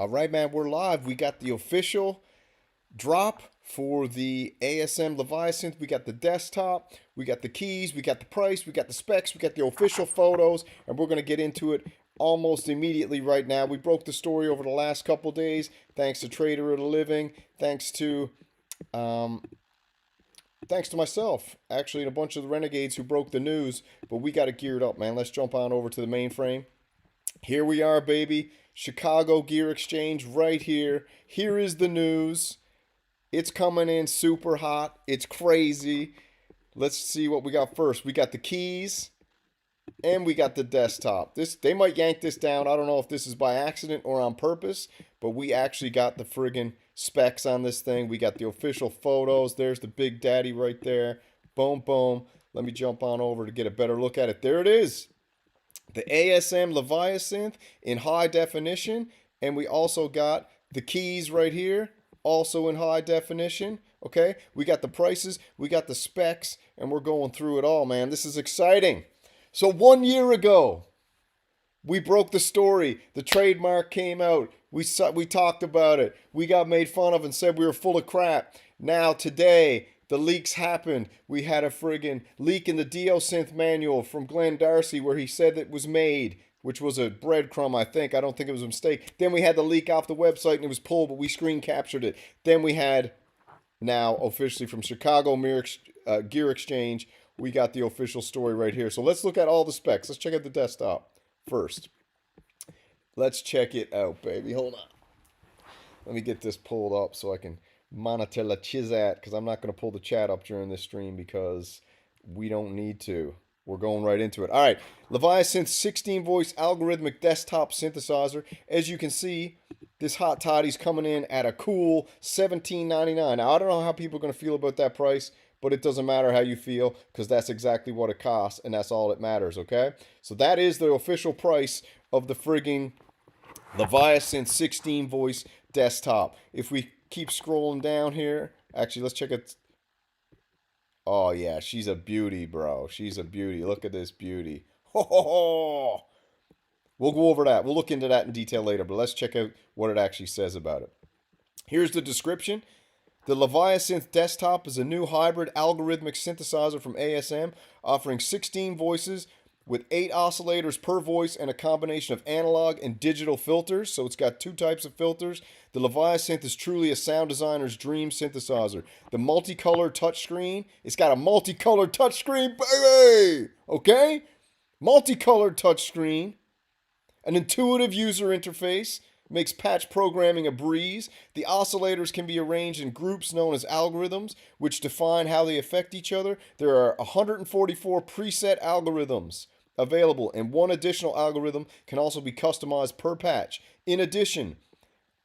All right, man, we're live. We got the official drop for the ASM Leviasynth. We got the desktop, we got the keys, we got the price, we got the specs, we got the official photos, and we're going to get into it almost immediately right now. We broke the story over the last couple days, thanks to Trader of the Living, thanks to myself, actually, and a bunch of the renegades who broke the news, but we got it geared up, man. Let's jump on over to the mainframe. Here we are, baby. Chicago Gear Exchange right here. Here is the news. It's coming in super hot. It's crazy. Let's see what we got first. We got the keys and we got the desktop. They might yank this down. I don't know if this is by accident or on purpose, but we actually got the friggin' specs on this thing. We got the official photos. There's the Big Daddy right there. Boom, boom. Let me jump on over to get a better look at it. There it is. The ASM Leviasynth in high definition, and we also got the keys right here, also in high definition. Okay, we got the prices, we got the specs, and we're going through it all, man. This is exciting. So 1 year ago, we broke the story. The trademark came out. We talked about it. We got made fun of and said we were full of crap. Now today, the leaks happened. We had a friggin' leak in the Leviasynth manual from Glenn Darcy where he said it was made, which was a breadcrumb, I think. I don't think it was a mistake. Then we had the leak off the website and it was pulled, but we screen captured it. Then we had, now officially from Chicago Gear Exchange, we got the official story right here. So let's look at all the specs. Let's check out the desktop first. Let's check it out, baby. Hold on. Let me get this pulled up so I can monitor la chizat, because I'm not going to pull the chat up during this stream because we don't need to. We're going right into it. All right, Leviasynth 16-voice algorithmic desktop synthesizer. As you can see, this hot toddy's coming in at a cool $17.99. Now, I don't know how people are going to feel about that price, but it doesn't matter how you feel because that's exactly what it costs, and that's all that matters, okay? So that is the official price of the frigging Leviasynth 16-voice desktop. If we keep scrolling down here. Actually, let's check it. Oh, yeah. She's a beauty, bro. She's a beauty. Look at this beauty. Ho, ho, ho. We'll go over that. We'll look into that in detail later, but let's check out what it actually says about it. Here's the description. The Leviasynth Desktop is a new hybrid algorithmic synthesizer from ASM, offering 16 voices with 8 oscillators per voice and a combination of analog and digital filters. So it's got 2 types of filters. The Leviasynth is truly a sound designer's dream synthesizer. The multicolored touchscreen, it's got a multicolored touchscreen, baby! Okay? Multicolored touchscreen, an intuitive user interface, makes patch programming a breeze. The oscillators can be arranged in groups known as algorithms, which define how they affect each other. There are 144 preset algorithms available, and 1 additional algorithm can also be customized per patch. In addition,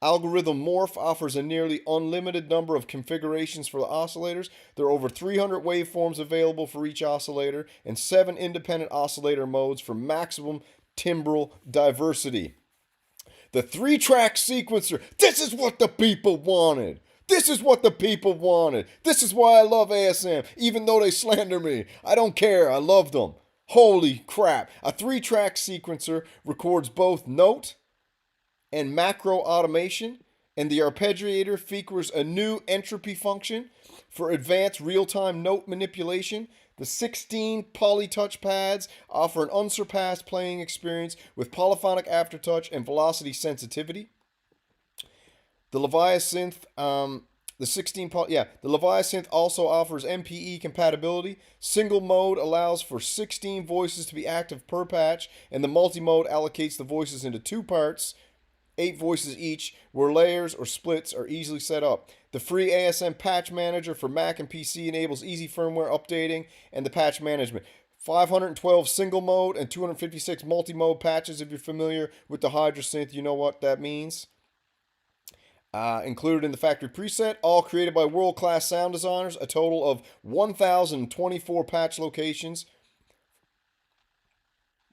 algorithm morph offers a nearly unlimited number of configurations for the oscillators. There are over 300 waveforms available for each oscillator and 7 independent oscillator modes for maximum timbral diversity. The 3-track sequencer. This is what the people wanted. This is what the people wanted. This is why I love ASM, even though they slander me. I don't care. I love them. Holy crap. A 3-track sequencer records both note and macro automation, and the arpeggiator features a new entropy function for advanced real-time note manipulation. The 16 Polytouch pads offer an unsurpassed playing experience with polyphonic aftertouch and velocity sensitivity. The Leviasynth, the Leviasynth also offers MPE-compatibility. Single mode allows for 16 voices to be active per patch, and the multimode allocates the voices into 2 parts, 8 voices each, where layers or splits are easily set up. The free ASM Patch Manager for Mac and PC enables easy firmware updating and the patch management. 512 single mode and 256 multi-mode patches. If you're familiar with the Hydrasynth, you know what that means. Included in the factory preset, all created by world-class sound designers. A total of 1,024 patch locations.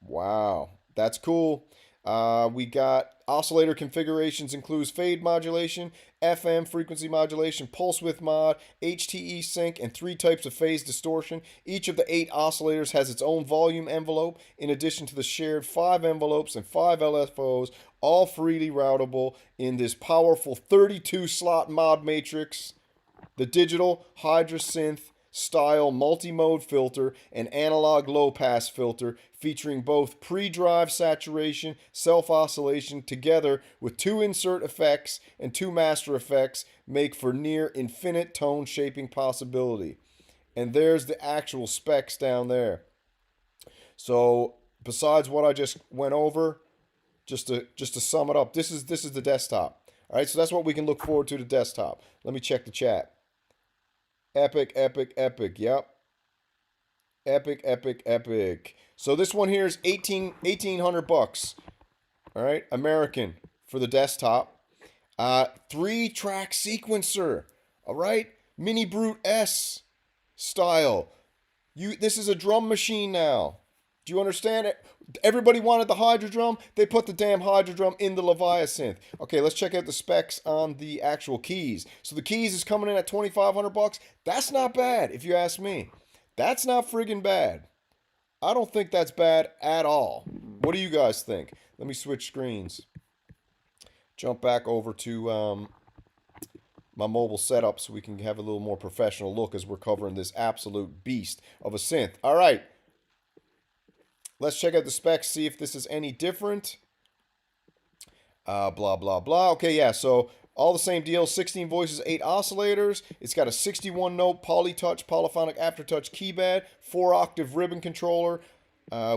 Wow, that's cool. We got Oscillator configurations includes phase modulation, FM frequency modulation, pulse width mod, HTE sync, and 3 types of phase distortion. Each of the 8 oscillators has its own volume envelope, in addition to the shared 5 envelopes and 5 LFOs, all freely routable in this powerful 32 slot mod matrix. The digital Hydrasynth-style multimode filter and analog low-pass filter featuring both pre-drive saturation, self-oscillation together with 2 insert effects and 2 master effects make for near infinite tone shaping possibility. And there's the actual specs down there. So besides what I just went over, just to sum it up, this is the desktop. All right, so that's what we can look forward to the desktop. Let me check the chat. Epic, epic, epic. Yep. Epic, epic, epic. So this one here is 1800 bucks. All right, American for the desktop. 3-track sequencer. All right, Mini Brute S style. This is a drum machine now. Do you understand it? Everybody wanted the Hydra drum. They put the damn Hydra drum in the Leviasynth. Okay, let's check out the specs on the actual keys. So the keys is coming in at 2,500 bucks. That's not bad, if you ask me. That's not friggin' bad. I don't think that's bad at all. What do you guys think? Let me switch screens. Jump back over to my mobile setup so we can have a little more professional look as we're covering this absolute beast of a synth. All right. Let's check out the specs, see if this is any different. Blah, blah, blah. Okay, yeah, so all the same deal. 16 voices, 8 oscillators. It's got a 61-note Polytouch, polyphonic aftertouch keypad, 4-octave ribbon controller.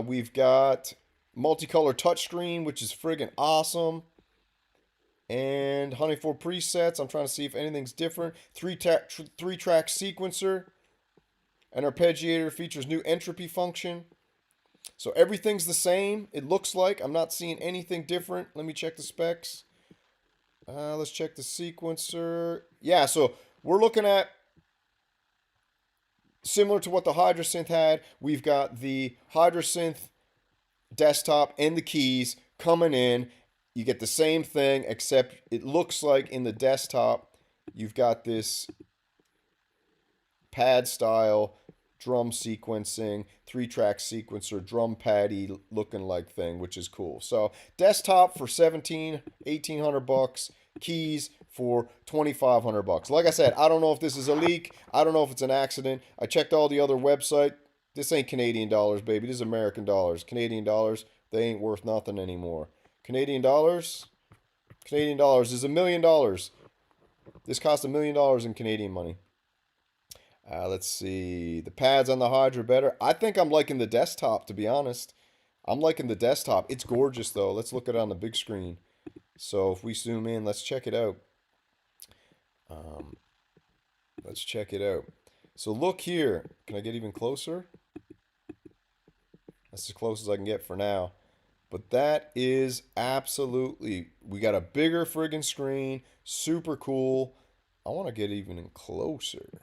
We've got multicolor touchscreen, which is friggin' awesome. And 104 presets. I'm trying to see if anything's different. 3-track sequencer. An arpeggiator features new entropy function. So everything's the same, it looks like. I'm not seeing anything different. Let me check the specs. Let's check the sequencer. Yeah, so we're looking at similar to what the Hydrasynth had. We've got the Hydrasynth desktop and the keys coming in. You get the same thing, except it looks like in the desktop, you've got this pad style drum sequencing, 3-track sequencer, drum paddy looking like thing, which is cool. So desktop for 1,800 bucks, keys for 2,500 bucks. Like I said, I don't know if this is a leak. I don't know if it's an accident. I checked all the other websites. This ain't Canadian dollars, baby. This is American dollars. Canadian dollars, they ain't worth nothing anymore. Canadian dollars is $1 million. This cost $1 million in Canadian money. Let's see. The pads on the Hydra better. I think I'm liking the desktop, to be honest. I'm liking the desktop. It's gorgeous, though. Let's look at it on the big screen. So if we zoom in, let's check it out. Let's check it out. So look here. Can I get even closer? That's as close as I can get for now. But that is absolutely... We got a bigger friggin' screen. Super cool. I want to get even closer.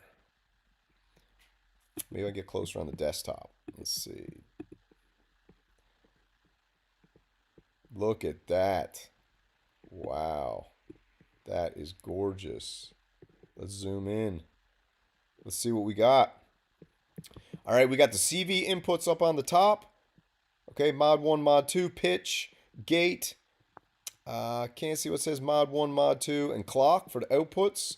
Maybe I get closer on the desktop. Let's see. Look at that. Wow. That is gorgeous. Let's zoom in. Let's see what we got. All right, we got the CV inputs up on the top. Okay, mod 1, mod 2, pitch, gate. Can't see what says mod 1, mod 2, and clock for the outputs.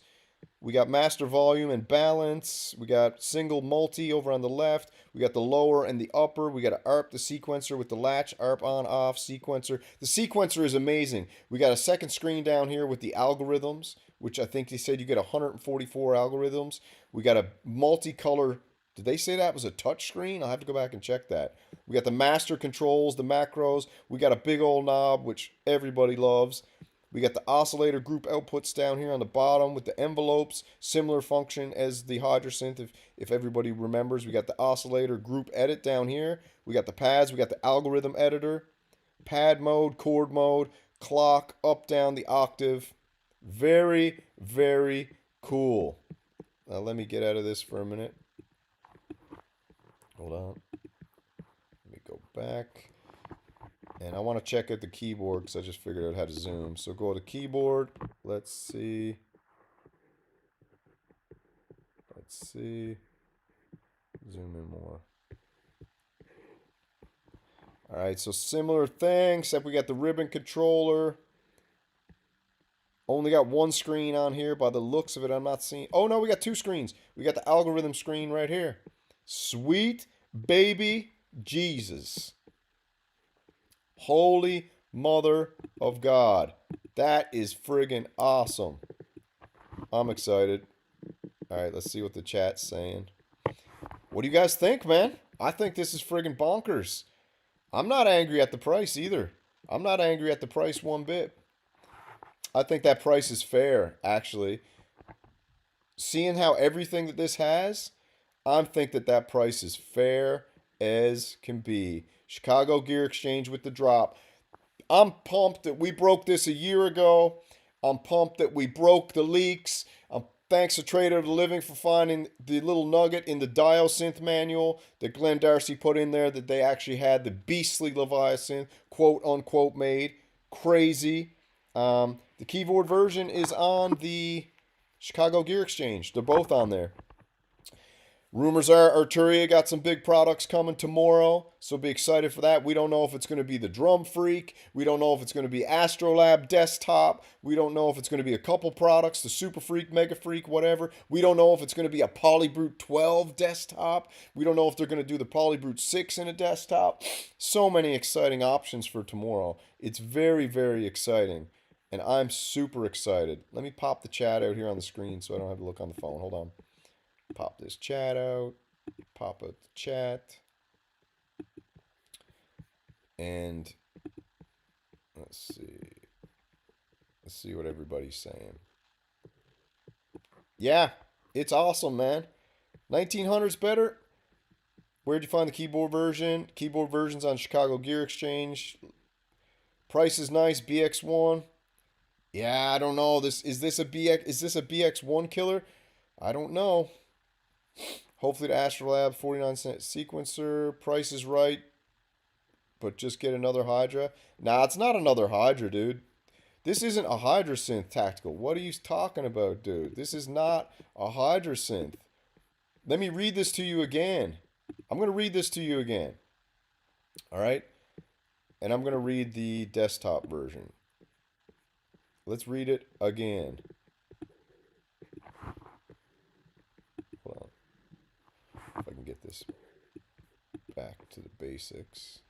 We got master volume and balance. We got single multi over on the left. We got the lower and the upper. We got an ARP, the sequencer with the latch, ARP on, off, sequencer. The sequencer is amazing. We got a second screen down here with the algorithms, which I think they said you get 144 algorithms. We got a multicolor. Did they say that was a touch screen? I'll have to go back and check that. We got the master controls, the macros. We got a big old knob, which everybody loves. We got the oscillator group outputs down here on the bottom with the envelopes. Similar function as the Hydrasynth, if everybody remembers. We got the oscillator group edit down here. We got the pads. We got the algorithm editor. Pad mode, chord mode, clock, up, down, the octave. Very, very cool. Now let me get out of this for a minute. Hold on. Let me go back. And I want to check out the keyboard because I just figured out how to zoom. So go to keyboard. Let's see. Let's see. Zoom in more. All right, so similar thing, except we got the ribbon controller. Only got one screen on here. By the looks of it, I'm not seeing... Oh, no, we got two screens. We got the algorithm screen right here. Sweet baby Jesus. Holy mother of God. That is friggin' awesome. I'm excited. All right, let's see what the chat's saying. What do you guys think, man? I think this is friggin' bonkers. I'm not angry at the price either. I'm not angry at the price one bit. I think that price is fair, actually. Seeing how everything that this has, I think that that price is fair as can be. Chicago Gear Exchange with the drop. I'm pumped that we broke this a year ago. I'm pumped that we broke the leaks. Thanks to Trader of the Living for finding the little nugget in the Leviasynth manual that Glenn Darcy put in there that they actually had the beastly Leviasynth, quote unquote, made. Crazy. The keyboard version is on the Chicago Gear Exchange. They're both on there. Rumors are Arturia got some big products coming tomorrow, so be excited for that. We don't know if it's going to be the Drum Freak. We don't know if it's going to be Astrolab Desktop. We don't know if it's going to be a couple products, the Super Freak, Mega Freak, whatever. We don't know if it's going to be a Polybrute 12 desktop. We don't know if they're going to do the Polybrute 6 in a desktop. So many exciting options for tomorrow. It's very, very exciting, and I'm super excited. Let me pop the chat out here on the screen so I don't have to look on the phone. Hold on. Pop this chat out. Pop out the chat. And let's see. Let's see what everybody's saying. Yeah, it's awesome, man. 1900's better. Where'd you find the keyboard version? Keyboard version's on Chicago Gear Exchange. Price is nice. BX1. Yeah, I don't know. Is this a BX1 killer? I don't know. Hopefully the Astrolab 49-cent sequencer. Price is right. But just get another Hydra. Nah, it's not another Hydra, dude. This isn't a Hydrasynth tactical. What are you talking about, dude? This is not a Hydrasynth. Let me read this to you again. I'm going to read this to you again. All right? And I'm going to read the desktop version. Let's read it again. Hold on. If I can get this back to the basics.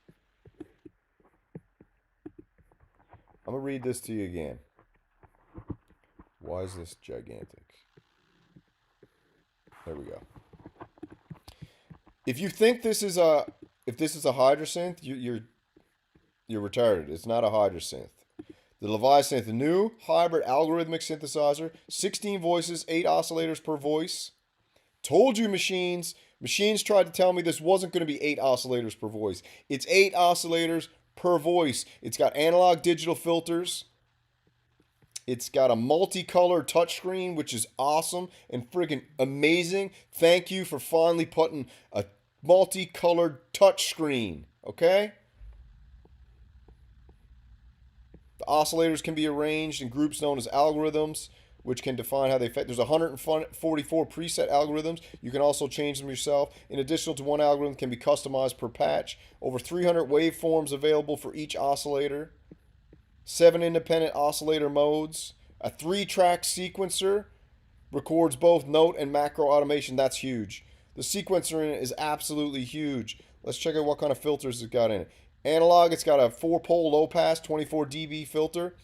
I'm going to read this to you again. Why is this gigantic? There we go. If you think this is a Hydrasynth, you're retarded. It's not a Hydrasynth. The Leviasynth, the new hybrid algorithmic synthesizer, 16 voices, 8 oscillators per voice. Told you, machines. Machines tried to tell me this wasn't going to be 8 oscillators per voice. It's 8 oscillators per voice. It's got analog digital filters. It's got a multicolored touchscreen, which is awesome and friggin' amazing. Thank you for finally putting a multicolored touchscreen, okay? The oscillators can be arranged in groups known as algorithms, which can define how they affect. There's 144 preset algorithms. You can also change them yourself. In addition to one algorithm can be customized per patch. Over 300 waveforms available for each oscillator. 7 independent oscillator modes. A 3-track sequencer. Records both note and macro automation. That's huge. The sequencer in it is absolutely huge. Let's check out what kind of filters it's got in it. Analog, it's got a 4-pole low pass, 24 dB filter.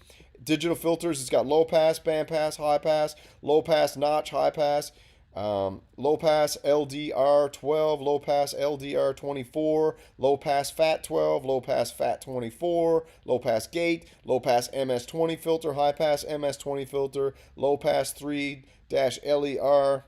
Digital filters, it's got low pass, band pass, high pass, low pass, notch, high pass, low pass LDR 12, low pass LDR 24, low pass FAT 12, low pass FAT 24, low pass gate, low pass MS20 filter, high pass MS20 filter, low pass 3-LER.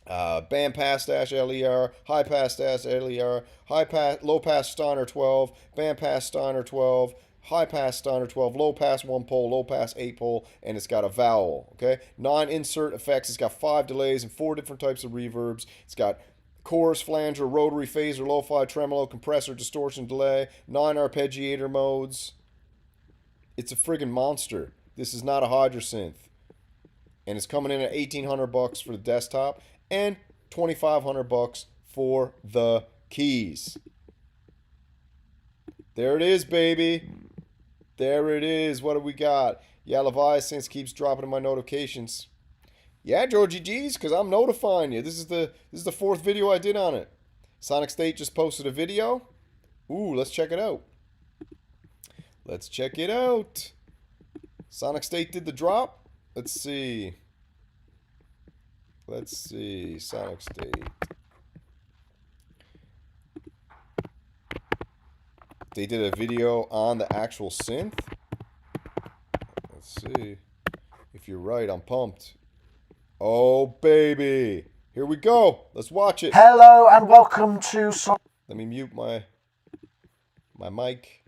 Band pass -LER, high pass -LER, high pass, low pass Steiner 12, band pass Steiner 12, high pass Steiner 12, low pass 1-pole, low pass 8-pole, and it's got a vowel. Okay, non-insert effects. It's got 5 delays and 4 different types of reverbs. It's got chorus, flanger, rotary, phaser, lo-fi, tremolo, compressor, distortion, delay, 9 arpeggiator modes. It's a friggin' monster. This is not a Hydrasynth. And it's coming in at $1,800 for the desktop and $2,500 for the keys. There it is, baby. There it is. What do we got? Yeah, Leviasynth keeps dropping in my notifications. Yeah, Georgie G's, because I'm notifying you. This is the 4th video I did on it. Sonicstate just posted a video. Ooh, let's check it out. Let's check it out. Sonicstate did the drop. Let's see. Let's see. Sonicstate. They did a video on the actual synth. Let's see. If you're right, I'm pumped. Oh, baby. Here we go. Let's watch it. Hello and welcome to Let me mute my mic.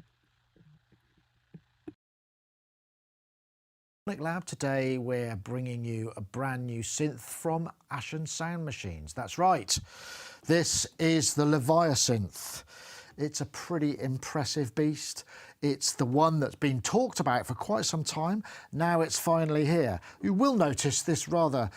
Sonic Lab. Today we're bringing you a brand new synth from Ashen Sound Machines. That's right. This is the Leviasynth. It's a pretty impressive beast. It's the one that's been talked about for quite some time. Now it's finally here. You will notice this rather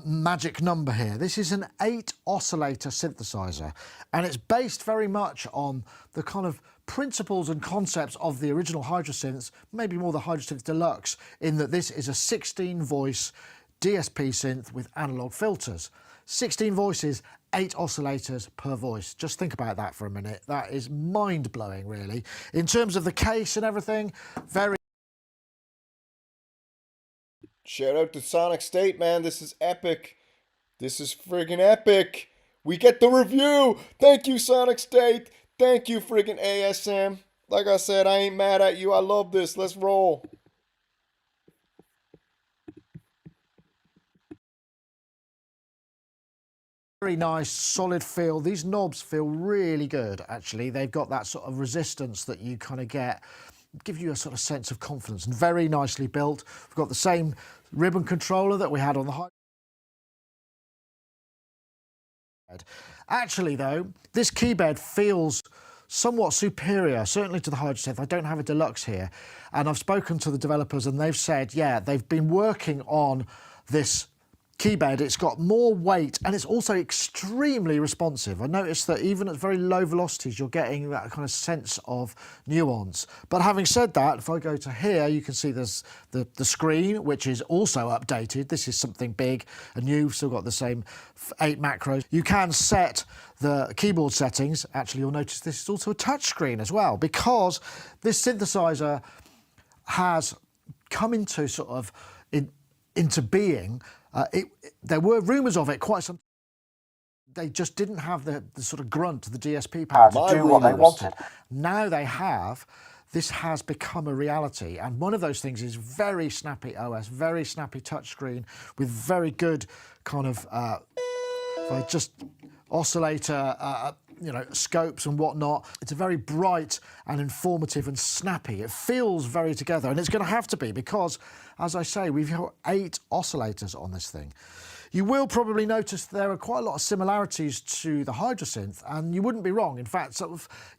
magic number here. This is an 8 oscillator synthesizer, and it's based very much on the kind of principles and concepts of the original Hydrasynths, maybe more the Hydrasynth Deluxe, in that this is a 16 voice DSP synth with analog filters. 16 voices, 8 oscillators per voice. Just think about that for a minute. That is mind-blowing, really. In terms of the case and everything, very... Shout out to Sonicstate, man. This is epic. This is friggin' epic. We get the review. Thank you, Sonicstate. Thank you, friggin' ASM. Like I said, I ain't mad at you. I love this. Let's roll. Very nice, solid feel. These knobs feel really good, actually. They've got that sort of resistance that you kind of get, give you a sort of sense of confidence, and very nicely built. We've got the same ribbon controller that we had on the high. Actually, though, this keybed feels somewhat superior, certainly to the Hydrasynth. I don't have a Deluxe here, and I've spoken to the developers and they've said, yeah, they've been working on this keybed. It's got more weight and it's also extremely responsive. I noticed that even at very low velocities you're getting that kind of sense of nuance. But having said that, if I go to here, you can see there's the screen, which is also updated. This is something big and new. Still got the same 8 macros. You can set the keyboard settings. Actually, you'll notice this is also a touch screen as well, because this synthesizer has come into sort of into being. There were rumours of it quite some. They just didn't have the sort of grunt, the DSP power to do what they wanted. Now they have. This has become a reality, and one of those things is very snappy OS, very snappy touchscreen with very good kind of just oscillator, you know, scopes and whatnot. It's a very bright and informative and snappy. It feels very together, and it's going to have to be because, as I say, we've got 8 oscillators on this thing. You will probably notice there are quite a lot of similarities to the Hydrasynth, and you wouldn't be wrong. In fact,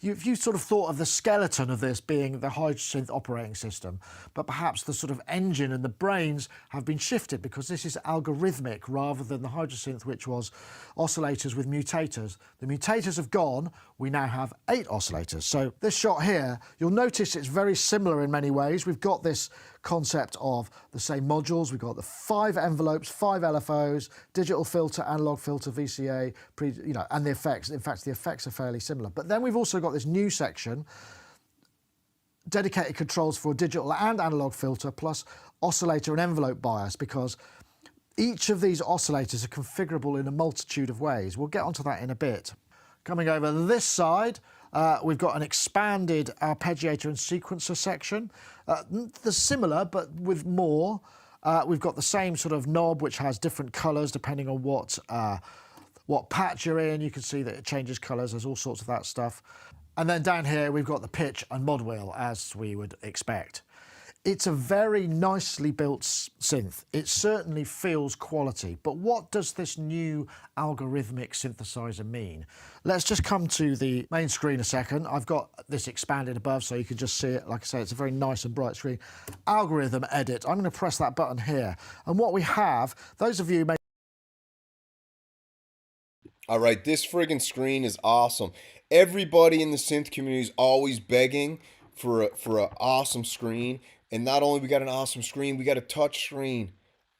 if you sort of thought of the skeleton of this being the Hydrasynth operating system, but perhaps the sort of engine and the brains have been shifted because this is algorithmic rather than the Hydrasynth, which was oscillators with mutators. The mutators have gone. We now have 8 oscillators. So this shot here, you'll notice it's very similar in many ways. We've got this concept of the same modules. We've got the 5 envelopes, 5 LFOs, digital filter, analog filter, VCA, and the effects. In fact, the effects are fairly similar. But then we've also got this new section, dedicated controls for digital and analog filter, plus oscillator and envelope bias, because each of these oscillators are configurable in a multitude of ways. We'll get onto that in a bit. Coming over this side, we've got an expanded arpeggiator and sequencer section. They're similar, but with more. We've got the same sort of knob, which has different colours depending on what patch you're in. You can see that it changes colours. There's all sorts of that stuff. And then down here, we've got the pitch and mod wheel, as we would expect. It's a very nicely built synth. It certainly feels quality. But what does this new algorithmic synthesizer mean? Let's just come to the main screen a second. I've got this expanded above so you can just see it. Like I say, it's a very nice and bright screen. Algorithm edit. I'm going to press that button here. And what we have, those of you may... All right, this friggin' screen is awesome. Everybody in the synth community is always begging for an awesome screen. And not only we got an awesome screen, we got a touch screen.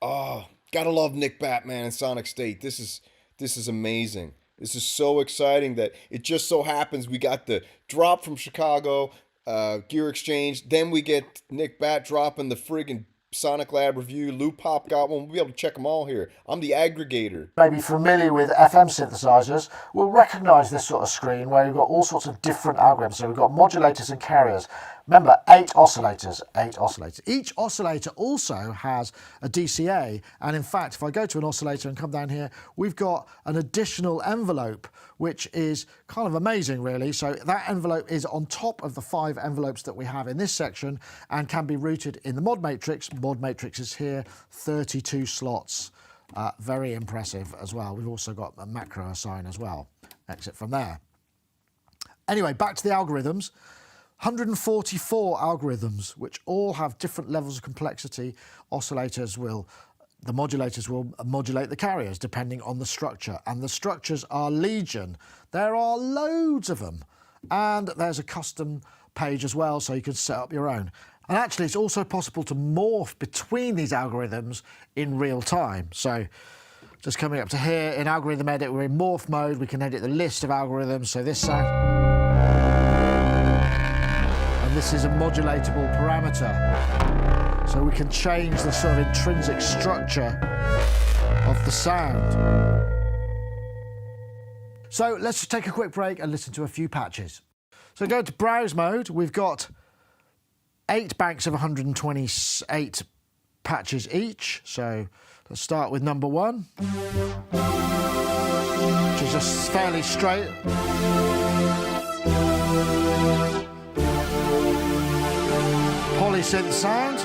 Oh, gotta love Nick Batman and Sonicstate. This is amazing. This is so exciting that it just so happens we got the drop from Chicago, Gear Exchange. Then we get Nick Bat dropping the friggin' Sonic Lab review. Lou Pop got one. We'll be able to check them all here. I'm the aggregator. Maybe familiar with FM synthesizers will recognize this sort of screen where you've got all sorts of different algorithms. So we've got modulators and carriers. Remember, 8 oscillators, 8 oscillators. Each oscillator also has a DCA. And in fact, if I go to an oscillator and come down here, we've got an additional envelope, which is kind of amazing, really. So that envelope is on top of the 5 envelopes that we have in this section and can be routed in the mod matrix. Mod matrix is here, 32 slots. Very impressive as well. We've also got a macro assign as well. Exit from there. Anyway, back to the algorithms. 144 algorithms, which all have different levels of complexity. The modulators will modulate the carriers depending on the structure. And the structures are legion. There are loads of them. And there's a custom page as well, so you can set up your own. And actually, it's also possible to morph between these algorithms in real time. So just coming up to here, in algorithm edit, we're in morph mode. We can edit the list of algorithms. So this this is a modulatable parameter. So we can change the sort of intrinsic structure of the sound. So let's just take a quick break and listen to a few patches. So go to browse mode. We've got 8 banks of 128 patches each. So let's start with number 1, which is just fairly straight. Polysynth sound.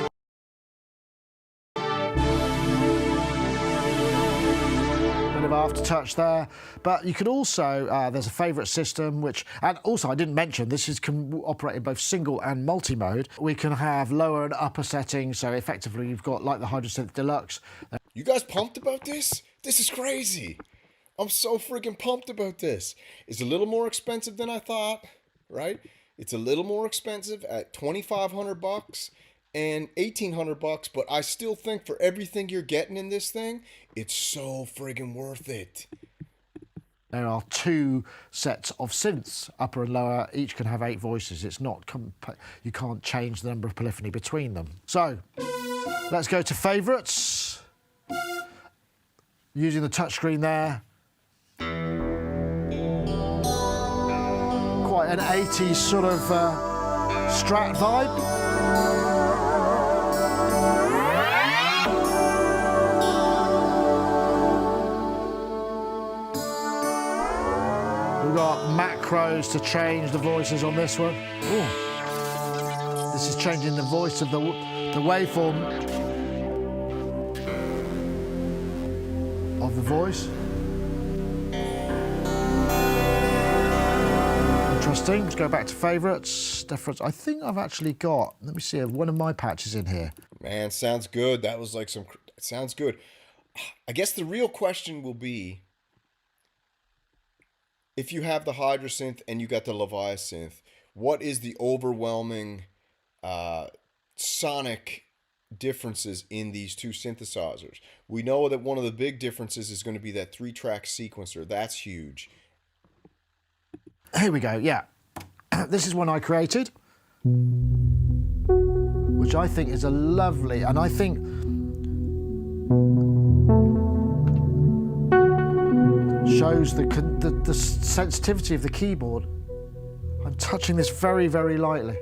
Bit of aftertouch there, but you could also, there's a favourite system which, and also I didn't mention, this can operate in both single and multi-mode. We can have lower and upper settings, so effectively you've got like the Hydrasynth Deluxe. You guys pumped about this? This is crazy. I'm so freaking pumped about this. It's a little more expensive than I thought, right? It's a little more expensive at $2,500 and $1,800, but I still think for everything you're getting in this thing, it's so friggin' worth it. There are 2 sets of synths, upper and lower. Each can have 8 voices. It's not you can't change the number of polyphony between them. So let's go to favourites. Using the touchscreen there. Quite an 80s sort of Strat vibe. We've got macros to change the voices on this one. Ooh. This is changing the voice of the waveform of the voice. Interesting. Let's go back to favourites. Difference. I think I've actually got, let me see, one of my patches in here. Man, sounds good. That was like some, it sounds good. I guess the real question will be, if you have the Hydrasynth and you got the Leviasynth, what is the overwhelming sonic differences in these 2 synthesizers? We know that one of the big differences is going to be that 3-track sequencer. That's huge. Here we go, yeah. This is one I created, which I think is a lovely, and I think shows the sensitivity of the keyboard. I'm touching this very, very lightly.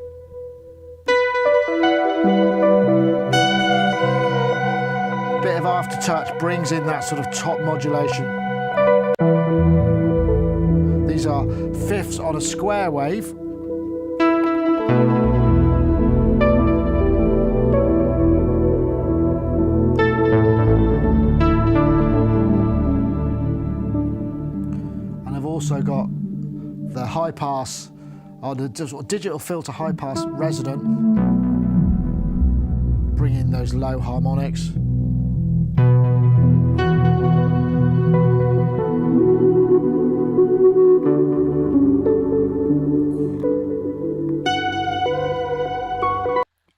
Bit of aftertouch brings in that sort of top modulation. These are fifths on a square wave. also got the high pass, or the digital filter high pass resonant, bringing those low harmonics.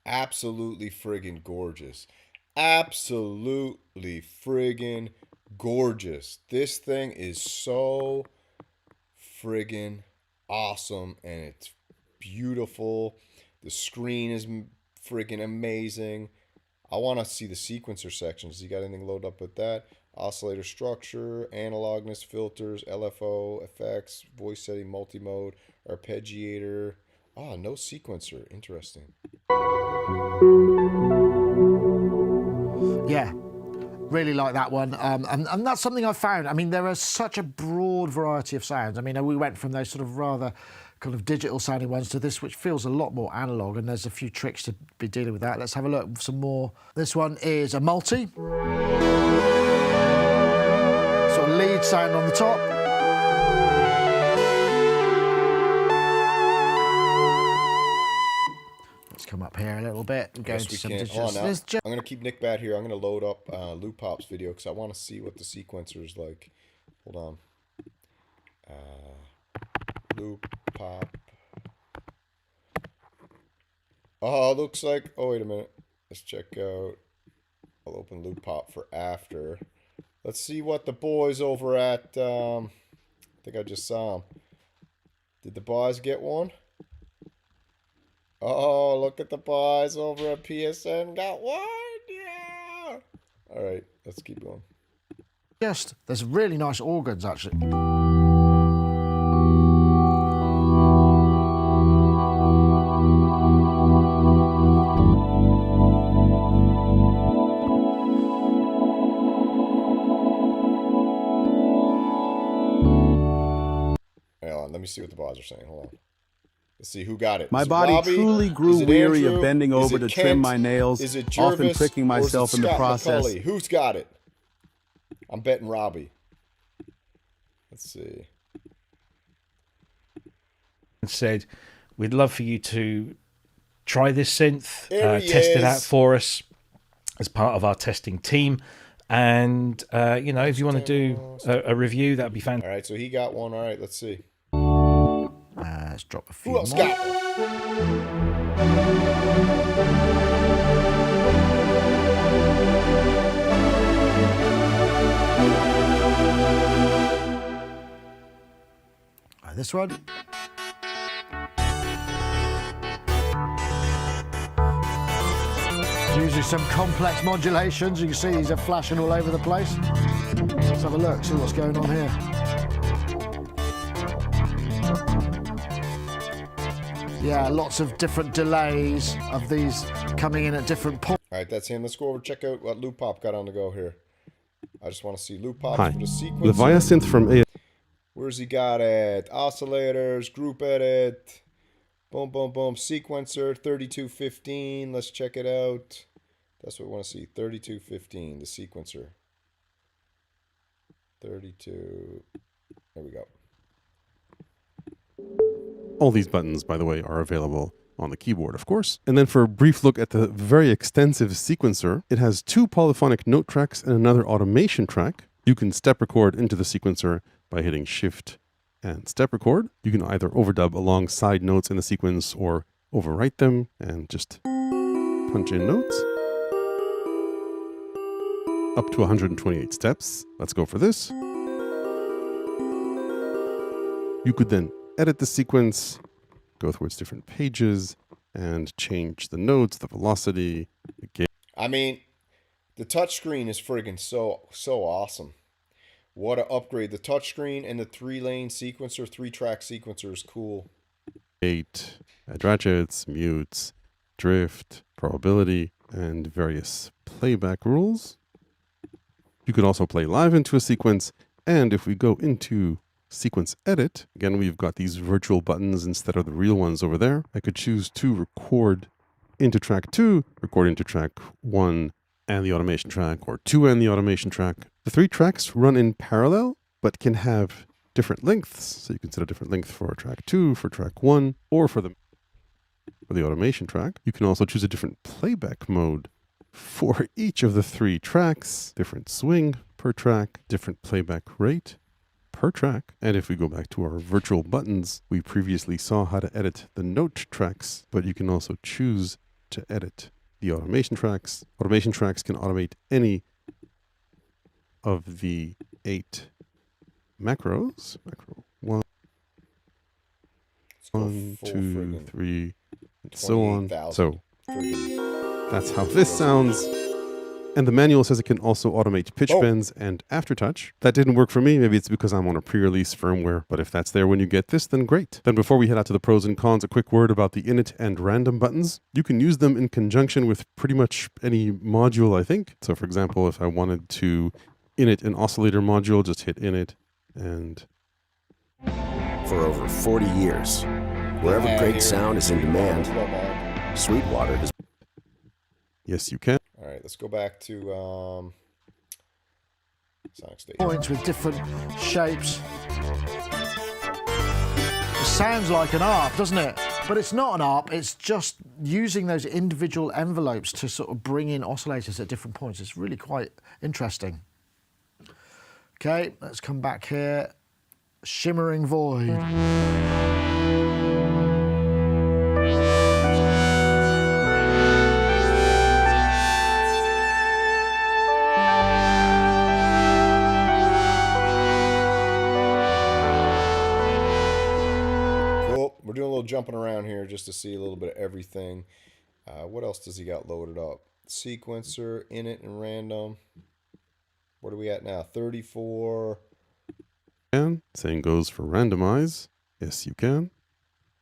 Absolutely friggin' gorgeous. Absolutely friggin' gorgeous. This thing is so friggin' awesome, and it's beautiful. The screen is friggin' amazing. I want to see the sequencer sections. You got anything loaded up with that? Oscillator structure, analogness, filters, LFO, effects, voice setting, multimode, arpeggiator. Ah, no sequencer. Interesting. Yeah, really like that one. And that's something I found. I mean, there are such a broad variety of sounds. I mean, we went from those sort of rather kind of digital sounding ones to this, which feels a lot more analog, and there's a few tricks to be dealing with that. Let's have a look at some more. This one is a multi. Sort of lead sound on the top. Come up here a little bit and go into some digital. I'm going to keep Nick back here. I'm going to load up Loop Pop's video because I want to see what the sequencer is like. Hold on. Loop Pop. Oh, it looks like... Oh, wait a minute. Let's check out... I'll open Loop Pop for after. Let's see what the boys over at... I think I just saw them. Did the boys get one? Oh, look at the boys over at PSN. Got one, yeah. All right, let's keep going. Yes, there's really nice organs, actually. Hang on, let me see what the boys are saying. Hold on. Let's see who got it. My body Robbie? truly grew weary Andrew? of bending over to Kent? trim my nails, Is it Jervis? often pricking myself in the process. McCulley? Who's got it? I'm betting Robbie. Let's see. Said, we'd love for you to try this synth, test it out for us as part of our testing team. And, you know, if you want to do a review, that'd be fantastic. All right, so he got one. All right, let's see. Let's drop a few Who else more. got one? This one. Usually some complex modulations. You can see these are flashing all over the place. Let's have a look, see what's going on here. Yeah, lots of different delays of these coming in at different points. All right, that's him. Let's go over and check out what Loop Pop got on the go here. I just want to see Loop Pop Hi, for the sequence. Leviasynth from ASM. Where's he got it? Oscillators, group edit. Boom, boom, boom. Sequencer, 3215. Let's check it out. That's what we want to see. 3215, the sequencer. 32. There we go. All these buttons, by the way, are available on the keyboard, of course. And then for a brief look at the very extensive sequencer, it has 2 polyphonic note tracks and another automation track. You can step record into the sequencer by hitting Shift and step record. You can either overdub alongside notes in the sequence or overwrite them and just punch in notes. Up to 128 steps. Let's go for this. You could then edit the sequence, go through its different pages, and change the notes, the velocity, the gain. I mean, the touchscreen is friggin' so awesome. What an upgrade. The touchscreen and the 3-lane sequencer, 3-track sequencer is cool. Add ratchets, mutes, drift, probability, and various playback rules. You can also play live into a sequence, and if we go into sequence edit, again, we've got these virtual buttons instead of the real ones over there. I could choose to record into track 2, record into track 1 and the automation track, or 2 and the automation track. The 3 tracks run in parallel, but can have different lengths. So you can set a different length for track 2, for track 1, or for the automation track. You can also choose a different playback mode for each of the 3 tracks, different swing per track, different playback rate per track. And if we go back to our virtual buttons, we previously saw how to edit the note tracks, but you can also choose to edit the automation tracks. Automation tracks can automate any of the 8 macros. Macro 1, 2, 3, and so on. So that's how this sounds. And the manual says it can also automate pitch bends and aftertouch. That didn't work for me. Maybe it's because I'm on a pre-release firmware, but if that's there when you get this, then great. Then before we head out to the pros and cons, a quick word about the init and random buttons. You can use them in conjunction with pretty much any module, I think. So for example, if I wanted to init an oscillator module, just hit init and... For over 40 years, wherever great sound is in demand, Sweetwater has... Yes, you can. All right, let's go back to Sonicstate. Points with different shapes. It sounds like an ARP, doesn't it? But it's not an ARP, it's just using those individual envelopes to sort of bring in oscillators at different points. It's really quite interesting. Okay, let's come back here. Shimmering Void. We're doing a little jumping around here just to see a little bit of everything. What else does he got loaded up? Sequencer, init, and random. What are we at now? 34. And same goes for randomize. Yes, you can.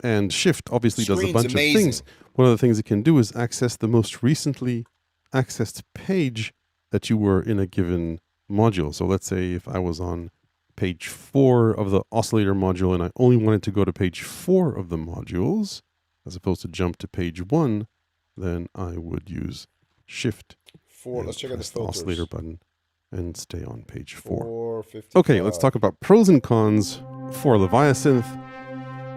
And shift obviously does a bunch of things. One of the things it can do is access the most recently accessed page that you were in a given module. So let's say if I was on page 4 of the oscillator module and I only wanted to go to page 4 of the modules as opposed to jump to page 1, then I would use shift 4. Let's check out the filters. oscillator button and stay on page 4. 455. Okay, let's talk about pros and cons for Leviasynth.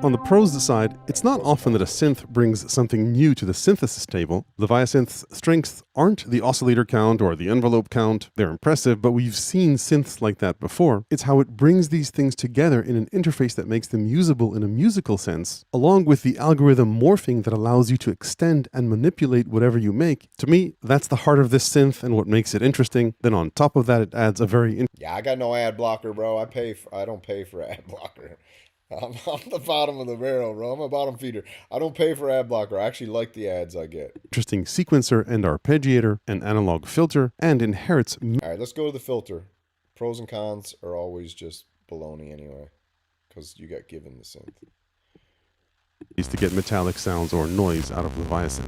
On the pros side, it's not often that a synth brings something new to the synthesis table. Leviasynth's strengths aren't the oscillator count or the envelope count. They're impressive, but we've seen synths like that before. It's how it brings these things together in an interface that makes them usable in a musical sense, along with the algorithm morphing that allows you to extend and manipulate whatever you make. To me, that's the heart of this synth and what makes it interesting. Then on top of that, it adds a very... Yeah, I got no ad blocker, bro. I don't pay for ad blocker. I'm the bottom of the barrel, bro. I'm a bottom feeder. I don't pay for ad blocker. I actually like the ads I get. Interesting sequencer and arpeggiator, an analog filter, and inherits... All right, let's go to the filter. Pros and cons are always just baloney anyway, because you got given the synth. Is to get metallic sounds or noise out of Leviasynth.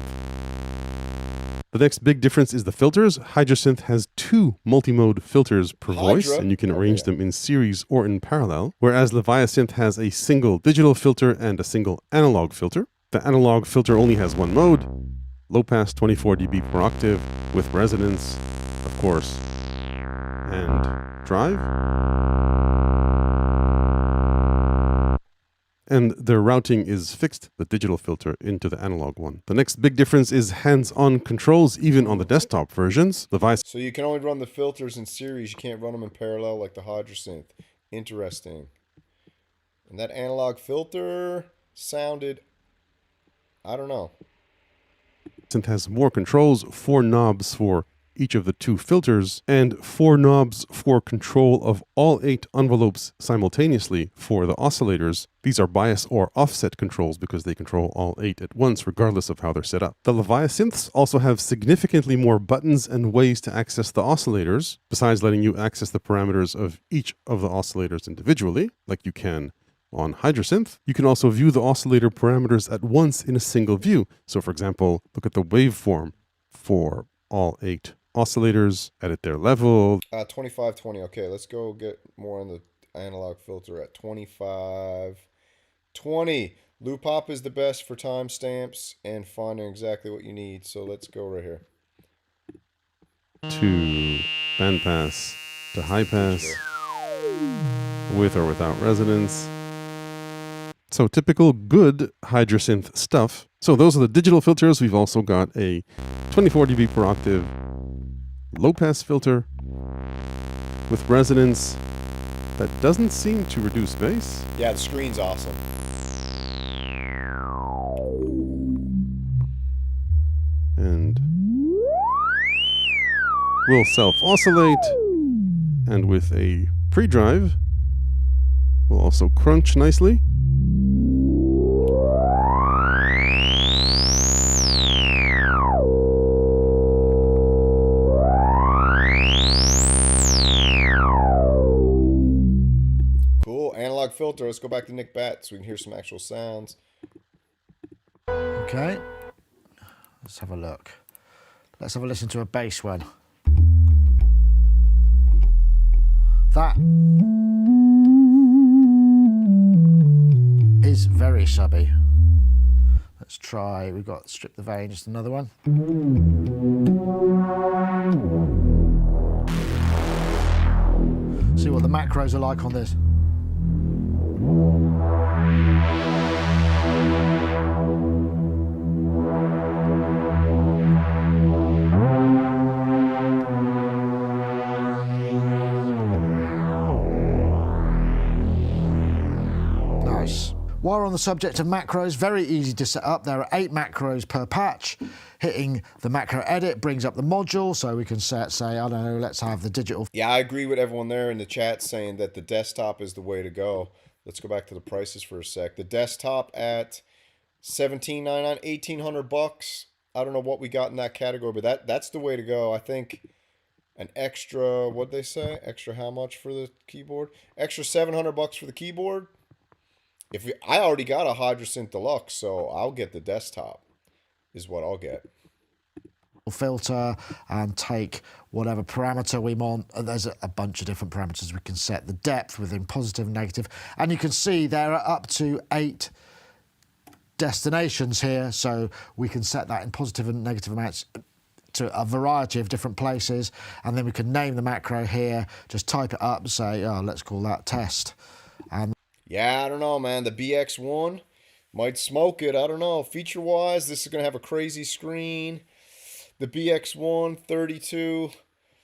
The next big difference is the filters. Hydrasynth has 2 multimode filters per voice, and you can arrange them in series or in parallel, whereas Leviasynth has a single digital filter and a single analog filter. The analog filter only has 1 mode, low pass 24 dB per octave, with resonance, of course, and drive. And their routing is fixed, the digital filter, into the analog one. The next big difference is hands-on controls, even on the desktop versions. So you can only run the filters in series. You can't run them in parallel like the Hydrasynth. Interesting. And that analog filter sounded, I don't know. Synth has more controls, 4 knobs for each of the 2 filters, and 4 knobs for control of all 8 envelopes simultaneously for the oscillators. These are bias or offset controls because they control all 8 at once, regardless of how they're set up. The Leviasynths also have significantly more buttons and ways to access the oscillators, besides letting you access the parameters of each of the oscillators individually, like you can on Hydrasynth. You can also view the oscillator parameters at once in a single view. So for example, look at the waveform for all 8 oscillators, edit their level. 2520. Okay, let's go get more on the analog filter at 2520. Loop hop is the best for timestamps and finding exactly what you need. So let's go right here. To bandpass, to high pass, with or without resonance. So typical good Hydrasynth stuff. So those are the digital filters. We've also got a 24 dB per octave low-pass filter with resonance that doesn't seem to reduce bass. Yeah, the screen's awesome. And we'll self-oscillate. And with a pre-drive, we'll also crunch nicely. Cool, analog filter. Let's go back to Nick Bat so we can hear some actual sounds. Okay, let's have a look. Let's have a listen to a bass one. That is very subby. Let's try, we've got Strip the Vein, just another one. See what the macros are like on this. Nice. While we're on the subject of macros, very easy to set up. There are 8 macros per patch. Hitting the macro edit brings up the module, so we can set, say, I don't know, let's have the digital. Yeah, I agree with everyone there in the chat saying that the desktop is the way to go. Let's go back to the prices for a sec. The desktop at $1,799, $1,800. I don't know what we got in that category, but that's the way to go. I think an extra, what'd they say? Extra how much for the keyboard? Extra $700 for the keyboard. I already got a Hydrasynth Deluxe, so I'll get the desktop, is what I'll get. Filter and take whatever parameter we want. There's a bunch of different parameters we can set. The depth within positive and negative. And you can see there are up to 8 destinations here, so we can set that in positive and negative amounts to a variety of different places. And then we can name the macro here, just type it up and say, oh, let's call that test. And yeah, I don't know, man. The BX1 might smoke it. I don't know. Feature-wise, this is going to have a crazy screen. The BX1, 32,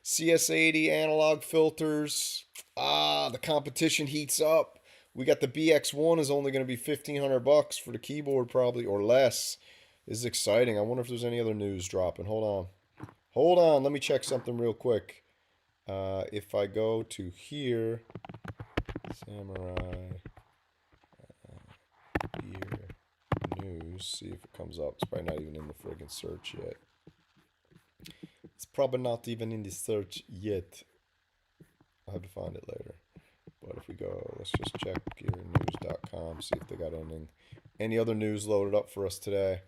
CS80 analog filters. The competition heats up. We got the BX1 is only going to be $1,500 for the keyboard probably, or less. This is exciting. I wonder if there's any other news dropping. Hold on. Let me check something real quick. If I go to here, Samurai Gear News, see if it comes up. It's probably not even in the friggin' search yet. It's probably not even in the search yet. I'll have to find it later. But if we go, let's just check gearnews.com, see if they got any other news loaded up for us today.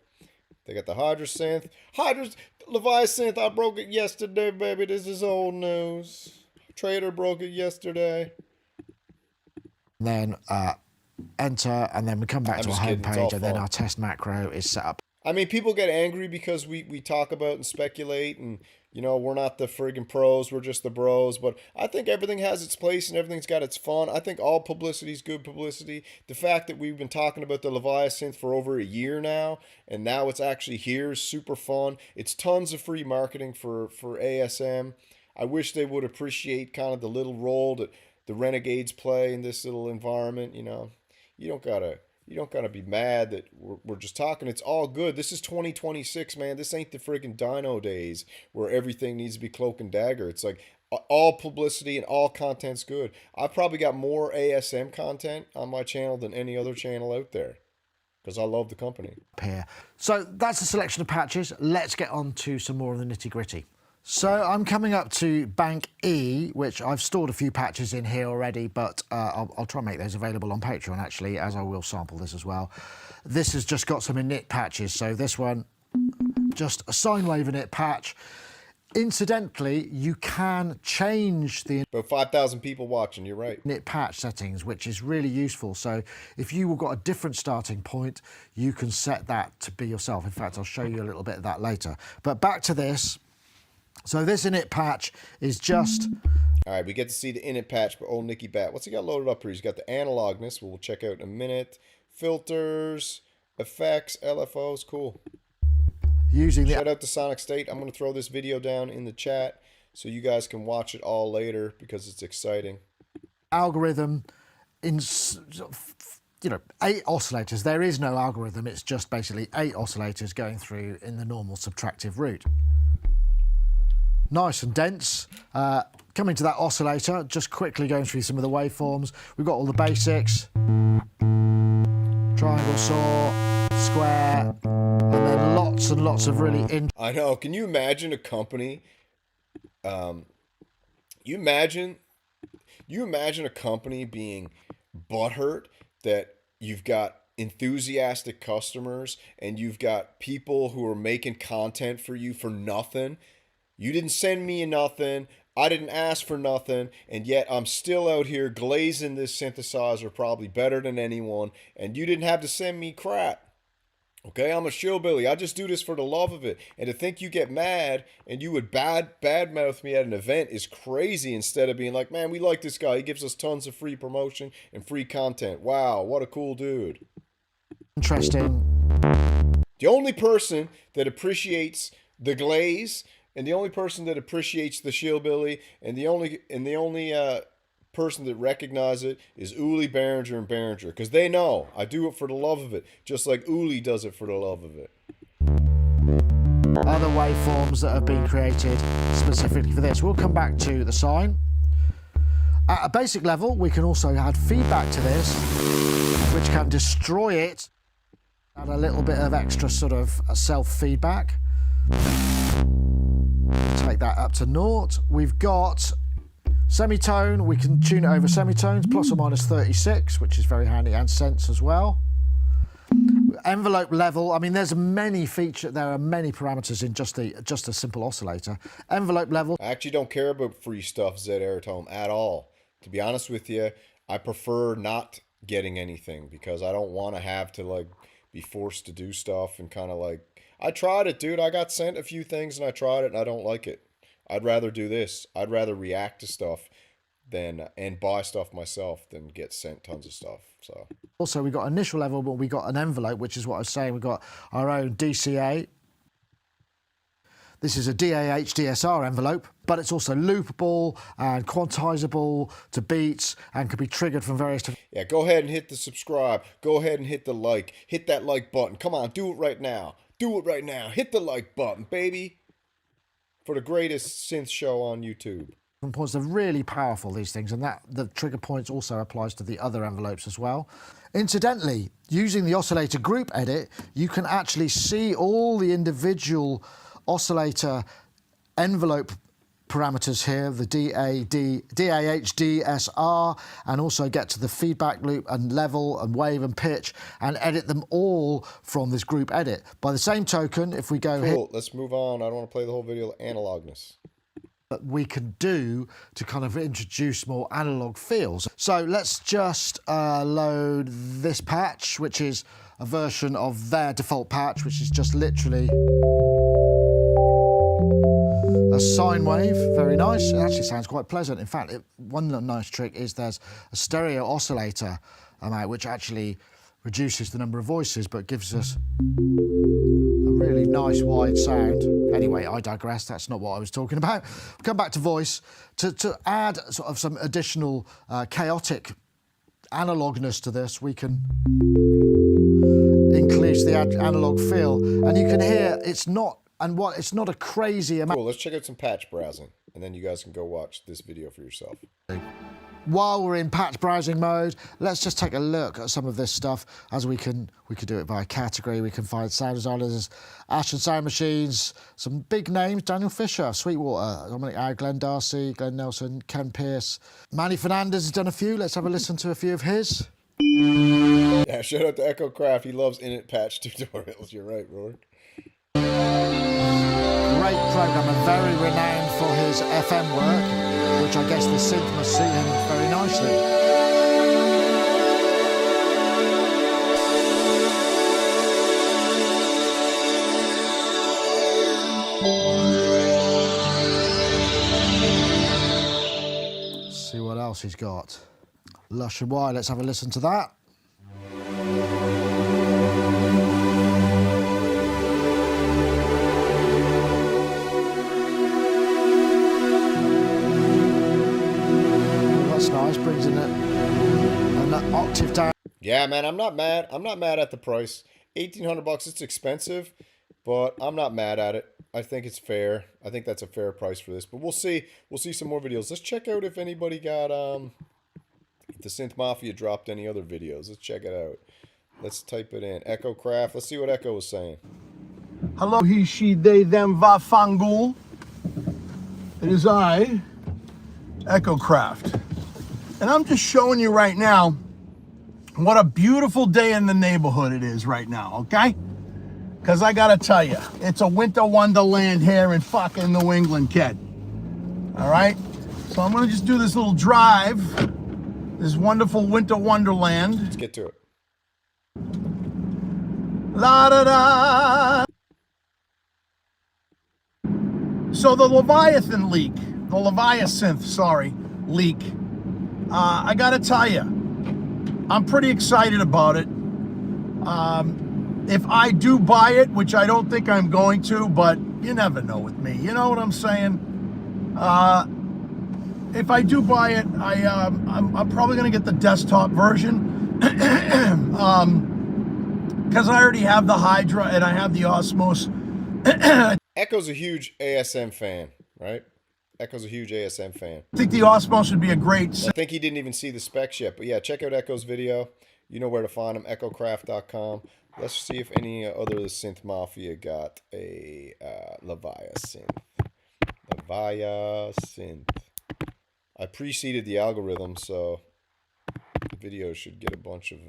They got the Hydrasynth. Leviasynth, I broke it yesterday, baby. This is old news. Trader broke it yesterday. then enter, and then we come back to our home page, and then our test macro is set up. I mean, people get angry because we talk about and speculate, and, you know, we're not the friggin' pros, we're just the bros. But I think everything has its place and everything's got its fun. I think all publicity is good publicity. The fact that we've been talking about the Leviasynth for over a year now, and now it's actually here, is super fun. It's tons of free marketing for ASM. I wish they would appreciate kind of the little role that the Renegades play in this little environment. You know, you don't gotta be mad that we're just talking. It's all good. This is 2026, man. This ain't the friggin' dino days where everything needs to be cloak and dagger. It's like all publicity and all content's good. I've probably got more ASM content on my channel than any other channel out there because I love the company. Here. So that's a selection of patches. Let's get on to some more of the nitty gritty. So I'm coming up to Bank E, which I've stored a few patches in here already, but I'll try and make those available on Patreon, actually, as I will sample this as well. This has just got some init patches. So this one, just a sine wave init patch. Incidentally, you can change the About 5,000 people watching, you're right. init patch settings, which is really useful. So if you've got a different starting point, you can set that to be yourself. In fact, I'll show you a little bit of that later. But back to this. So this init patch is just All right, we get to see the init patch for old Nicky Bat. What's he got loaded up here? He's got the analogness, we'll check out in a minute. Filters, effects, LFOs, cool. Shout out to Sonicstate. I'm going to throw this video down in the chat so you guys can watch it all later because it's exciting. Algorithm in, 8 oscillators. There is no algorithm. It's just basically 8 oscillators going through in the normal subtractive route. Nice and dense. Coming to that oscillator, just quickly going through some of the waveforms. We've got all the basics. Triangle, saw, square, and then lots and lots of really I know. Can you imagine a company? You imagine a company being butthurt that you've got enthusiastic customers and you've got people who are making content for you for nothing. You didn't send me nothing. I didn't ask for nothing, and yet I'm still out here glazing this synthesizer probably better than anyone, and you didn't have to send me crap. Okay, I'm a shillbilly. I just do this for the love of it. And to think you get mad and you would badmouth me at an event is crazy instead of being like, man, we like this guy. He gives us tons of free promotion and free content. Wow, what a cool dude. Interesting. The only person that appreciates the glaze and the only person that appreciates the shillbilly and the only person that recognizes it is Uli, Behringer, and Behringer, because they know I do it for the love of it, just like Uli does it for the love of it. Other waveforms that have been created specifically for this. We'll come back to the sine. At a basic level, we can also add feedback to this, which can destroy it. Add a little bit of extra sort of self-feedback. Take that up to 0. We've got semitone. We can tune it over semitones, plus or minus 36, which is very handy, and sense as well. Envelope level. I mean, there are many parameters in just a simple oscillator. Envelope level. I actually don't care about free stuff, Zed Airtone, at all. To be honest with you, I prefer not getting anything because I don't want to have to be forced to do stuff and kind of I tried it, dude. I got sent a few things and I tried it and I don't like it. I'd rather do this. I'd rather react to stuff and buy stuff myself than get sent tons of stuff. So also we got initial level, but we got an envelope, which is what I was saying. We've got our own DCA. This is a DAH-DSR envelope, but it's also loopable and quantizable to beats and can be triggered from various different... Yeah, go ahead and hit the subscribe. Go ahead and hit the like. Hit that like button. Come on, do it right now. Do it right now. Hit the like button, baby. For the greatest synth show on YouTube. Points, they're really powerful, these things, and that the trigger points also applies to the other envelopes as well. Incidentally, using the oscillator group edit, you can actually see all the individual oscillator envelope parameters here, the DAH-DSR, and also get to the feedback loop and level and wave and pitch and edit them all from this group edit. By the same token, if we go here... Cool, let's move on. I don't want to play the whole video. Analogness. That we can do to kind of introduce more analog feels. So let's just load this patch, which is a version of their default patch, which is just literally a sine wave. Very nice. It actually sounds quite pleasant. In fact, one nice trick is there's a stereo oscillator which actually reduces the number of voices but gives us a really nice wide sound. Anyway, I digress. That's not what I was talking about. We'll come back to voice to add sort of some additional chaotic analogness to this. We can increase the analog feel, and you can hear it's not a crazy amount. Cool, let's check out some patch browsing, and then you guys can go watch this video for yourself. While we're in patch browsing mode, let's just take a look at some of this stuff, as we could do it by category. We can find sound designers, Ash and Sound Machines, some big names: Daniel Fisher, Sweetwater, Dominic Howe, Glenn Darcy, Glenn Nelson, Ken Pierce. Manny Fernandez has done a few. Let's have a listen to a few of his. Yeah, shout out to Echo Craft. He loves init patch tutorials. You're right, Rory. Great programmer, very renowned for his FM work, which I guess the synth must suit him very nicely. else he's got. Lush and Wide, let's have a listen to that. That's nice, brings in an octave down. Yeah, man, I'm not mad. I'm not mad at the price. $1,800, it's expensive, but I'm not mad at it. I think it's fair. I think that's a fair price for this. But we'll see. We'll see some more videos. Let's check out if anybody got if the Synth Mafia dropped any other videos. Let's check it out. Let's type it in. Echo Craft. Let's see what Echo was saying. Hello, he, she, they, them, va, fangul. It is I, Echo Craft. And I'm just showing you right now what a beautiful day in the neighborhood it is right now, okay? Because I gotta tell you, it's a winter wonderland here in fucking New England, kid. All right? So I'm gonna just do this little drive, this wonderful winter wonderland. Let's get to it. La da da. So the Leviathan leak, the Leviasynth, sorry, leak. I gotta tell you, I'm pretty excited about it. If I do buy it, which I don't think I'm going to, but you never know with me. You know what I'm saying? If I do buy it, I'm probably gonna get the desktop version because I already have the Hydra and I have the Osmos. Echo's a huge ASM fan, right? Echo's a huge ASM fan. I think the Osmos would be a great. I think he didn't even see the specs yet, but yeah, check out Echo's video. You know where to find him, echocraft.com. Let's see if any other of the Synth Mafia got a Leviasynth. Leviasynth. I preceded the algorithm, so the video should get a bunch of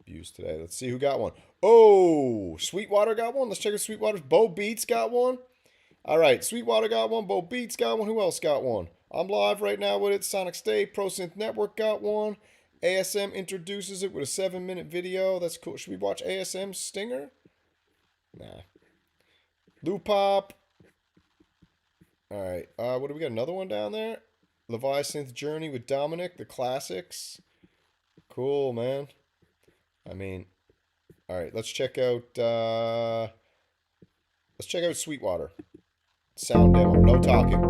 views today. Let's see who got one. Oh, Sweetwater got one. Let's check out Sweetwater's. Bo Beats got one. All right, Sweetwater got one. Bo Beats got one. Who else got one? I'm live right now with it. Sonicstate ProSynth Network got one. ASM introduces it with a 7-minute video. That's cool. Should we watch ASM Stinger? Nah. Loopop. All right. What do we got? Another one down there? Leviasynth Journey with Dominic, the classics. Cool, man. I mean, all right. Let's check out Sweetwater. Sound demo. No talking.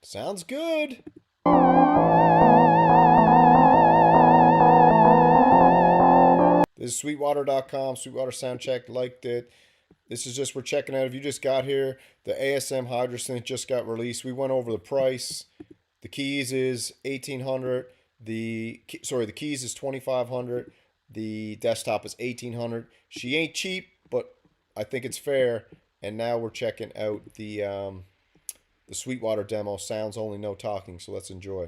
Sounds good. This is Sweetwater.com. Sweetwater Soundcheck liked it. This is just, we're checking out. If you just got here, the ASM Hydrasynth just got released. We went over the price. The keys is $1,800. The keys is $2,500. The desktop is $1,800. She ain't cheap, but I think it's fair. And now we're checking out the Sweetwater demo. Sounds only, no talking. So let's enjoy.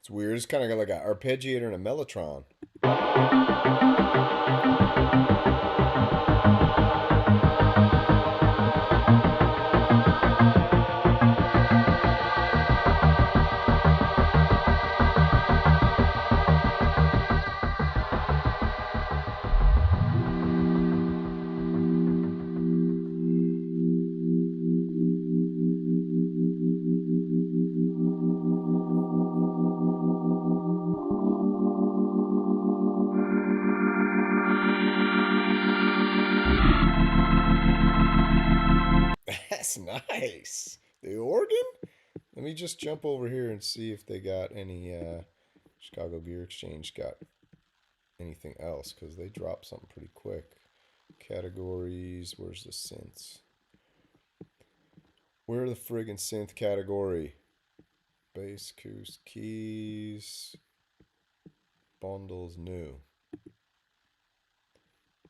It's weird. It's kind of got like an arpeggiator and a mellotron. That's nice. The organ? Let me just jump over here and see if they got any Chicago Gear Exchange got anything else, because they dropped something pretty quick. Categories, where's the synths? Where are the friggin' synth category? Bass, acoustic, keys, bundles, new.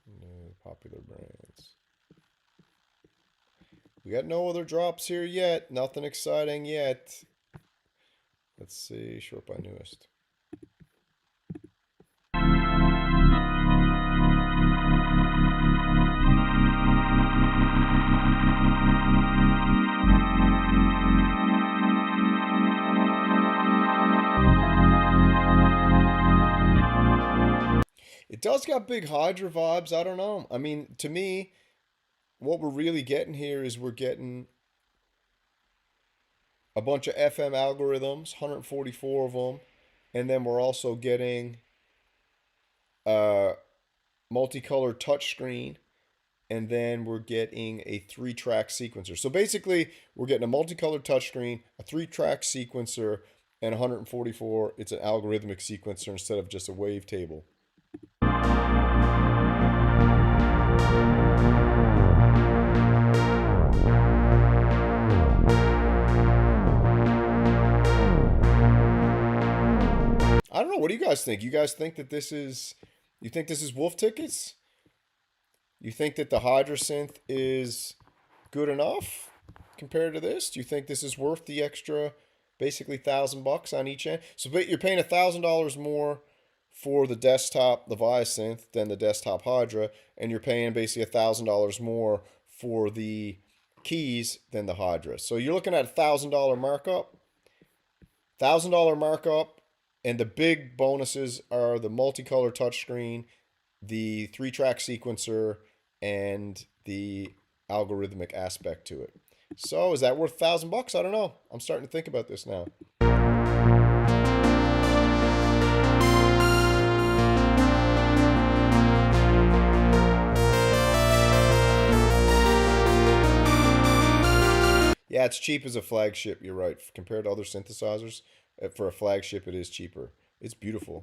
New popular brands. We got no other drops here yet. Nothing exciting yet. Let's see. Short by newest. It does got big Hydra vibes. I don't know. I mean, to me, what we're really getting here is we're getting a bunch of FM algorithms, 144 of them, and then we're also getting a multicolored touchscreen, and then we're getting a 3-track sequencer. So basically, we're getting a multicolored touchscreen, a 3-track sequencer, and 144. It's an algorithmic sequencer instead of just a wavetable. I don't know. What do you guys think? You guys think that this is... You think this is wolf tickets? You think that the Hydrasynth is good enough compared to this? Do you think this is worth the extra, basically $1,000 on each end? So you're paying $1,000 more for the desktop Leviasynth than the desktop Hydra, and you're paying basically $1,000 more for the keys than the Hydra. So you're looking at $1,000 markup. $1,000 markup. And the big bonuses are the multicolor touchscreen, the 3-track sequencer, and the algorithmic aspect to it. So is that worth $1,000? I don't know. I'm starting to think about this now. Yeah, it's cheap as a flagship. You're right. Compared to other synthesizers, for a flagship, it is cheaper. It's beautiful.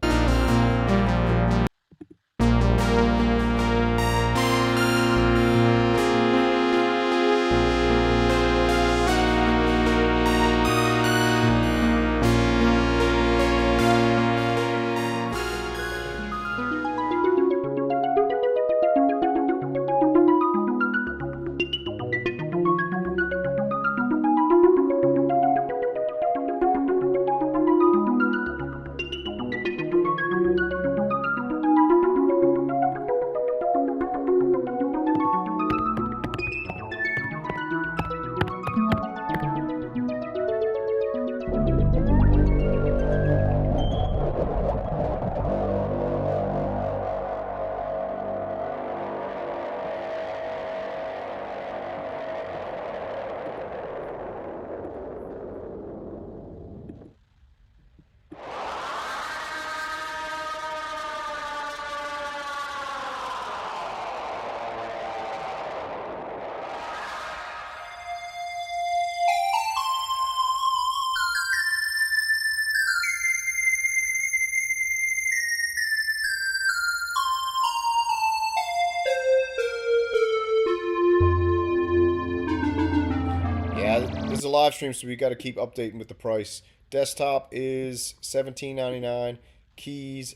This is a live stream, so we got to keep updating with the price. Desktop is $17.99. Keys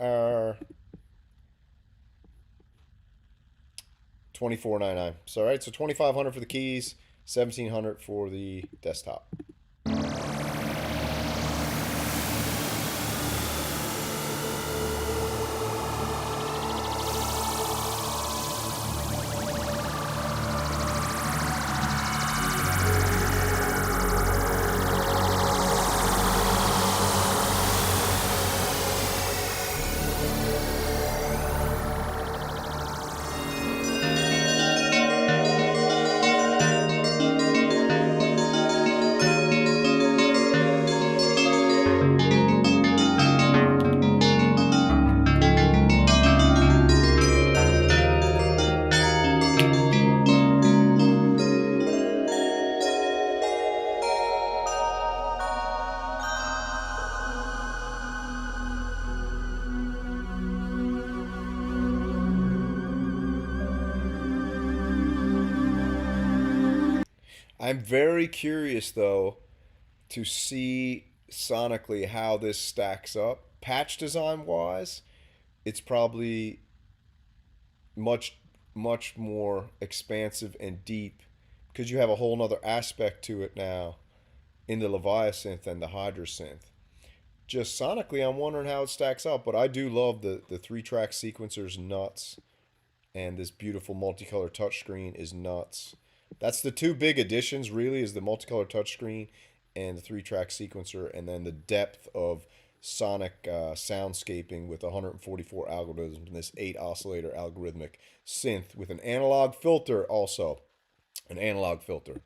are $24.99. So, all right, so $2,500 for the keys, $1,700 for the desktop. I'm very curious, though, to see sonically how this stacks up. Patch design wise, it's probably much more expansive and deep because you have a whole nother aspect to it now in the Leviasynth and the Hydrasynth. Just sonically, I'm wondering how it stacks up, but I do love the 3-track sequencer's nuts, and this beautiful multicolor touchscreen is nuts. That's the two big additions, really, is the multicolor touchscreen and the 3-track sequencer, and then the depth of sonic soundscaping with 144 algorithms and this 8 oscillator algorithmic synth with an analog filter also. An analog filter.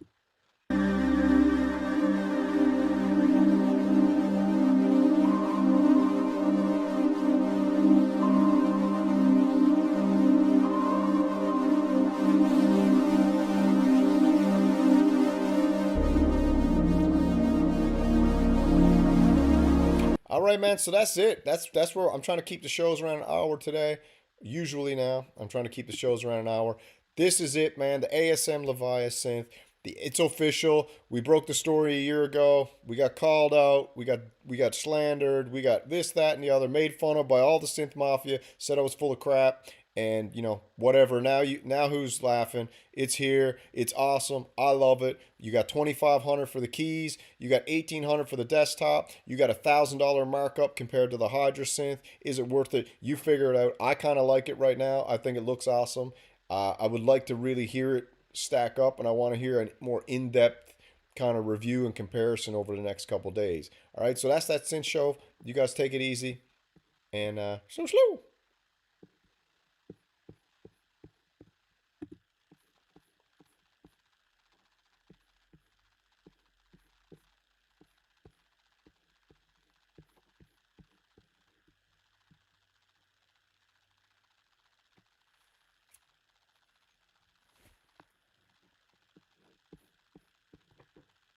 All right, man, so that's it. That's where I'm trying to keep the shows around an hour today. Usually now, I'm trying to keep the shows around an hour. This is it, man. The ASM Leviasynth. It's official. We broke the story a year ago. We got called out. We got slandered. We got this, that, and the other. Made fun of by all the synth mafia. Said I was full of crap. And, you know, whatever. Now who's laughing? It's here. It's awesome. I love it. You got $2,500 for the keys. You got $1,800 for the desktop. You got $1,000 markup compared to the Hydrasynth. Is it worth it? You figure it out. I kind of like it right now. I think it looks awesome. I would like to really hear it stack up, and I want to hear a more in-depth kind of review and comparison over the next couple days. All right, so that's that synth show. You guys take it easy, and so slow.